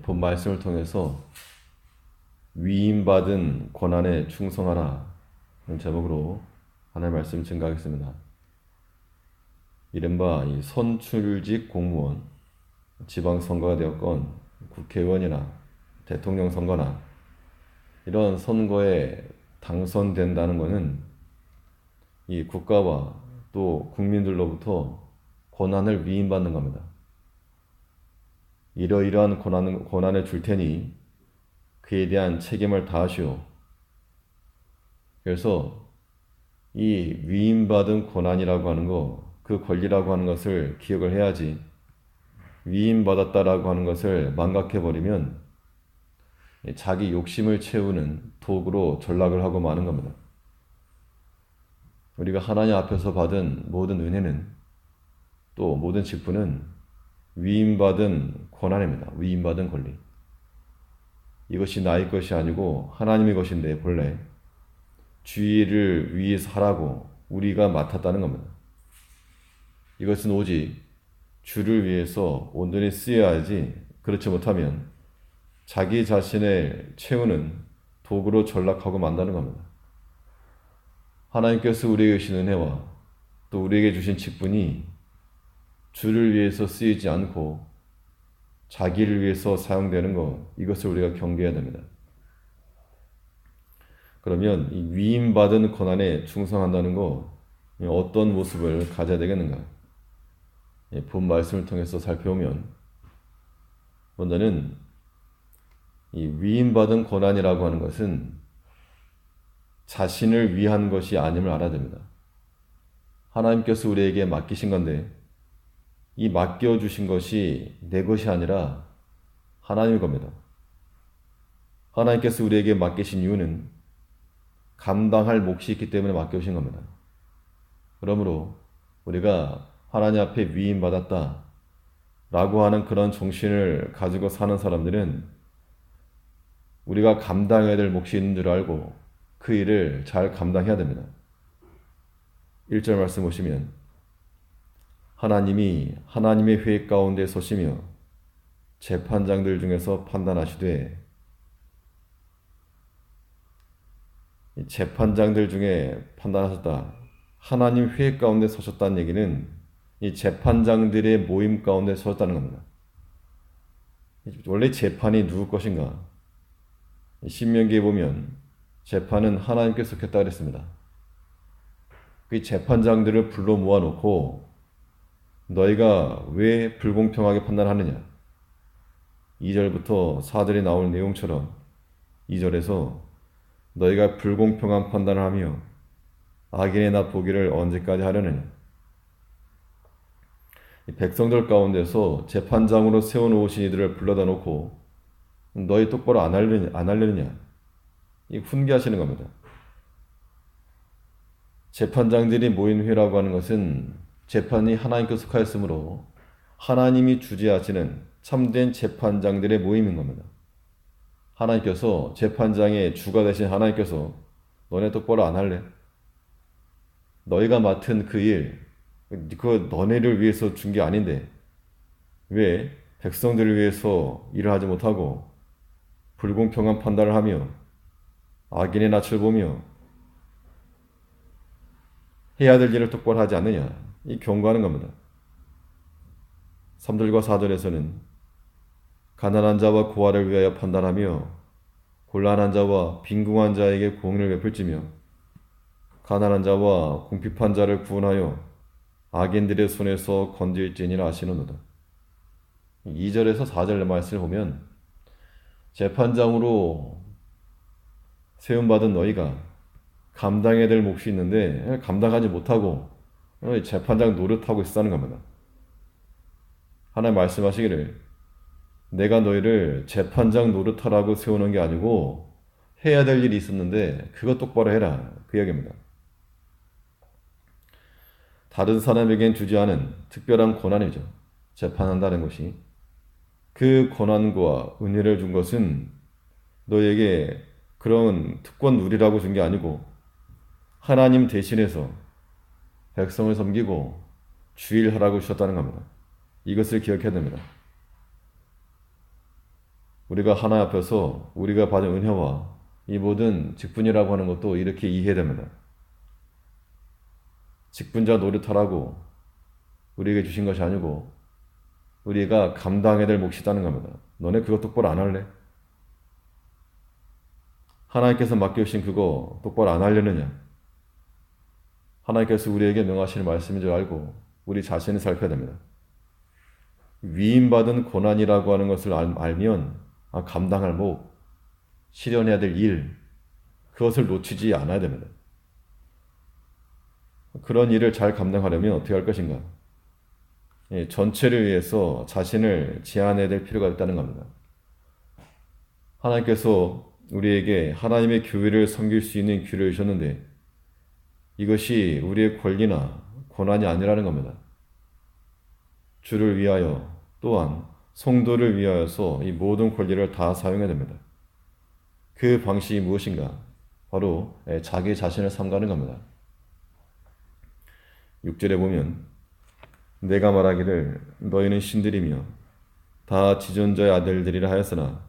본 말씀을 통해서 위임받은 권한에 충성하라 는 제목으로 하나님의 말씀 증가하겠습니다. 이른바 이 선출직 공무원, 지방선거가 되었건 국회의원이나 대통령 선거나 이런 선거에 당선된다는 것은 이 국가와 또 국민들로부터 권한을 위임받는 겁니다. 이러이러한 권한을 줄 테니 그에 대한 책임을 다하시오. 그래서 이 위임받은 권한이라고 하는 거, 그 권리라고 하는 것을 기억을 해야지 위임받았다라고 하는 것을 망각해버리면 자기 욕심을 채우는 도구로 전락을 하고 마는 겁니다. 우리가 하나님 앞에서 받은 모든 은혜는 또 모든 직분은 위임받은 권한입니다. 위임받은 권리. 이것이 나의 것이 아니고 하나님의 것인데 본래 주의를 위해서 하라고 우리가 맡았다는 겁니다. 이것은 오직 주를 위해서 온전히 쓰여야지 그렇지 못하면 자기 자신을 채우는 도구로 전락하고 만다는 겁니다. 하나님께서 우리에게 주신 은혜와 또 우리에게 주신 직분이 주를 위해서 쓰이지 않고 자기를 위해서 사용되는 것, 이것을 우리가 경계해야 됩니다. 그러면 이 위임받은 권한에 충성한다는 거 어떤 모습을 가져야 되겠는가? 본 말씀을 통해서 살펴보면 먼저는 이 위임받은 권한이라고 하는 것은 자신을 위한 것이 아님을 알아야 됩니다. 하나님께서 우리에게 맡기신 건데 이 맡겨주신 것이 내 것이 아니라 하나님의 겁니다. 하나님께서 우리에게 맡기신 이유는 감당할 몫이 있기 때문에 맡겨주신 겁니다. 그러므로 우리가 하나님 앞에 위임받았다 라고 하는 그런 정신을 가지고 사는 사람들은 우리가 감당해야 될 몫이 있는 줄 알고 그 일을 잘 감당해야 됩니다. 1절 말씀 보시면 하나님이 하나님의 회의 가운데 서시며 재판장들 중에서 판단하시되, 재판장들 중에 판단하셨다. 하나님 회의 가운데 서셨다는 얘기는 이 재판장들의 모임 가운데 서셨다는 겁니다. 원래 재판이 누구 것인가? 신명기에 보면 재판은 하나님께 속했다 그랬습니다. 그 재판장들을 불러 모아놓고 너희가 왜 불공평하게 판단하느냐? 2절부터 4절에 나올 내용처럼 2절에서 너희가 불공평한 판단을 하며 악인의 나 보기를 언제까지 하려느냐? 백성들 가운데서 재판장으로 세워놓으신 이들을 불러다 놓고 너희 똑바로 안 하려느냐? 이 훈계하시는 겁니다. 재판장들이 모인 회라고 하는 것은 재판이 하나님께 속하였으므로 하나님이 주재하시는 참된 재판장들의 모임인 겁니다. 하나님께서 재판장의 주가 되신 하나님께서 너네 똑바로 안 할래? 너희가 맡은 그 일, 그거 너네를 위해서 준 게 아닌데 왜 백성들을 위해서 일을 하지 못하고 불공평한 판단을 하며 악인의 낯을 보며 해야 될 일을 똑바로 하지 않느냐, 이 경고하는 겁니다. 3절과 4절에서는 가난한 자와 고아를 위하여 판단하며 곤란한 자와 빈궁한 자에게 공의를 베풀지며 가난한 자와 궁핍한 자를 구원하여 악인들의 손에서 건질지니라 하시는도다. 2절에서 4절 말씀을 보면 재판장으로 세움받은 너희가 감당해야 될 몫이 있는데 감당하지 못하고 재판장 노릇하고 있다는 겁니다. 하나님 말씀하시기를 내가 너희를 재판장 노릇하라고 세우는 게 아니고 해야 될 일이 있었는데 그것 똑바로 해라, 그 이야기입니다. 다른 사람에겐 주지 않은 특별한 권한이죠. 재판한다는 것이. 그 권한과 은혜를 준 것은 너에게 그런 특권 누리라고 준 게 아니고 하나님 대신해서 백성을 섬기고 주일하라고 주셨다는 겁니다. 이것을 기억해야 됩니다. 우리가 하나님 앞에서 우리가 받은 은혜와 이 모든 직분이라고 하는 것도 이렇게 이해해야 됩니다. 직분자 노릇하라고 우리에게 주신 것이 아니고 우리가 감당해야 될 몫이 있다는 겁니다. 너네 그거 똑바로 안 할래? 하나님께서 맡겨주신 그거 똑바로 안 하려느냐? 하나님께서 우리에게 명하시는 말씀인 줄 알고 우리 자신을 살펴야 됩니다. 위임받은 고난이라고 하는 것을 알면 감당할 몫, 실현해야 될 일, 그것을 놓치지 않아야 됩니다. 그런 일을 잘 감당하려면 어떻게 할 것인가? 전체를 위해서 자신을 제한해야 될 필요가 있다는 겁니다. 하나님께서 우리에게 하나님의 교회를 섬길 수 있는 귀를 주셨는데 이것이 우리의 권리나 고난이 아니라는 겁니다. 주를 위하여 또한 성도를 위하여서 이 모든 권리를 다 사용해야 됩니다. 그 방식이 무엇인가? 바로 자기 자신을 삼가는 겁니다. 6절에 보면 내가 말하기를 너희는 신들이며 다 지존자의 아들들이라 하였으나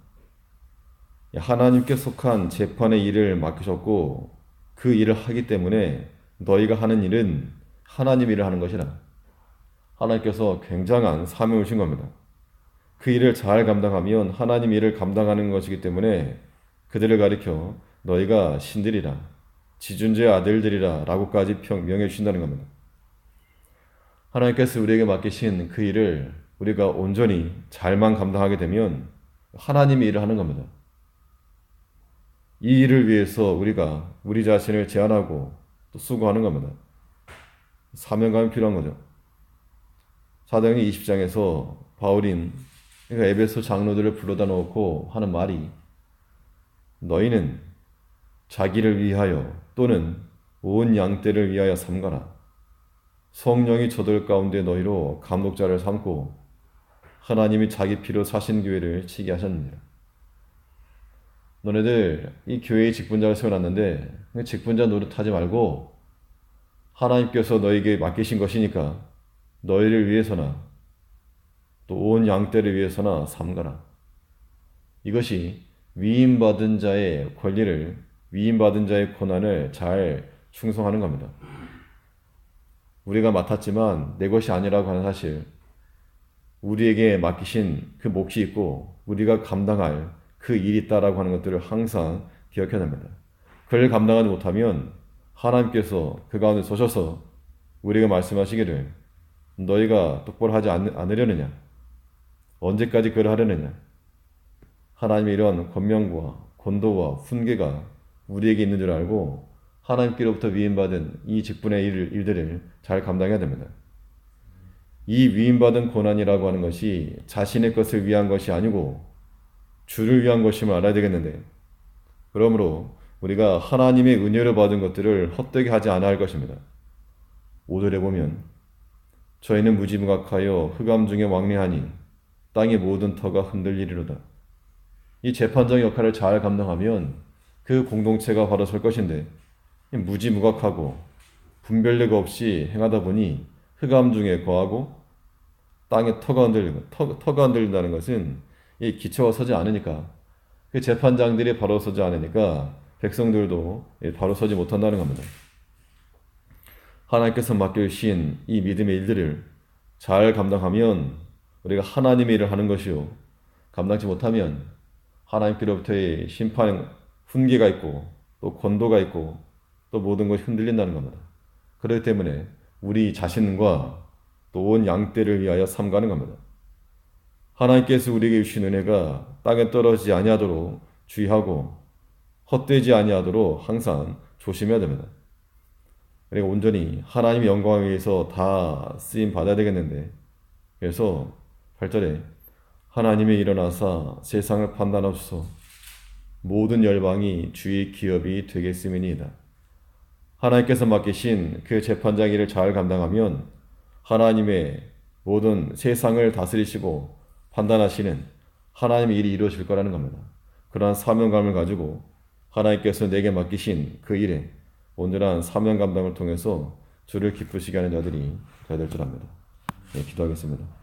하나님께 속한 재판의 일을 맡기셨고 그 일을 하기 때문에 너희가 하는 일은 하나님 일을 하는 것이라. 하나님께서 굉장한 사명을 주신 겁니다. 그 일을 잘 감당하면 하나님 일을 감당하는 것이기 때문에 그들을 가리켜 너희가 신들이라 지존자의 아들들이라 라고까지 명해 주신다는 겁니다. 하나님께서 우리에게 맡기신 그 일을 우리가 온전히 잘만 감당하게 되면 하나님이 일을 하는 겁니다. 이 일을 위해서 우리가 우리 자신을 제한하고 또 수고하는 겁니다. 사명감이 필요한 거죠. 사도행전 20장에서 바울인 그러니까 에베소 장로들을 불러다 놓고 하는 말이 너희는 자기를 위하여 또는 온 양떼를 위하여 삼가라. 성령이 저들 가운데 너희로 감독자를 삼고 하나님이 자기 피로 사신 교회를 치게 하셨느니라. 너네들 이 교회의 직분자를 세워놨는데 직분자 노릇하지 말고 하나님께서 너에게 맡기신 것이니까 너희를 위해서나 또 온 양떼를 위해서나 삼가라. 이것이 위임받은 자의 권리를 위임받은 자의 고난을 잘 충성하는 겁니다. 우리가 맡았지만 내 것이 아니라고 하는 사실, 우리에게 맡기신 그 몫이 있고 우리가 감당할 그 일이 있다라고 하는 것들을 항상 기억해야 됩니다. 그를 감당하지 못하면 하나님께서 그 가운데 서셔서 우리가 말씀하시기를 너희가 똑바로 하지 않으려느냐? 언제까지 그를 하려느냐? 하나님의 이런 권명과 권도와 훈계가 우리에게 있는 줄 알고 하나님께로부터 위임받은 이 직분의 일들을 잘 감당해야 됩니다. 이 위임받은 고난이라고 하는 것이 자신의 것을 위한 것이 아니고 주를 위한 것임을 알아야 되겠는데, 그러므로 우리가 하나님의 은혜를 받은 것들을 헛되게 하지 않아야 할 것입니다. 5절에 보면 저희는 무지무각하여 흑암 중에 왕래하니 땅의 모든 터가 흔들리리로다. 이 재판장 역할을 잘 감당하면 그 공동체가 바로 설 것인데 무지무각하고 분별력 없이 행하다 보니 흑암 중에 거하고 땅에 터가 흔들리고 터가 흔들린다는 것은 이 기초가 서지 않으니까 그 재판장들이 바로 서지 않으니까 백성들도 바로 서지 못한다는 겁니다. 하나님께서 맡겨주신 이 믿음의 일들을 잘 감당하면 우리가 하나님의 일을 하는 것이요, 감당치 못하면 하나님께로부터의 심판 훈계가 있고 또 권도가 있고 또 모든 것이 흔들린다는 겁니다. 그렇기 때문에 우리 자신과 또 온 양떼를 위하여 삼가는 겁니다. 하나님께서 우리에게 주신 은혜가 땅에 떨어지지 아니하도록 주의하고 헛되지 아니하도록 항상 조심해야 됩니다. 그리고 온전히 하나님의 영광을 위해서 다 쓰임 받아야 되겠는데, 그래서 8절에 하나님이 일어나사 세상을 판단하소서 모든 열방이 주의 기업이 되겠음이니이다. 하나님께서 맡기신 그 재판장 일을 잘 감당하면 하나님의 모든 세상을 다스리시고 판단하시는 하나님의 일이 이루어질 거라는 겁니다. 그러한 사명감을 가지고 하나님께서 내게 맡기신 그 일에 온전한 사명 감당을 통해서 주를 기쁘시게 하는 자들이 되어야 될 줄 압니다. 네, 기도하겠습니다.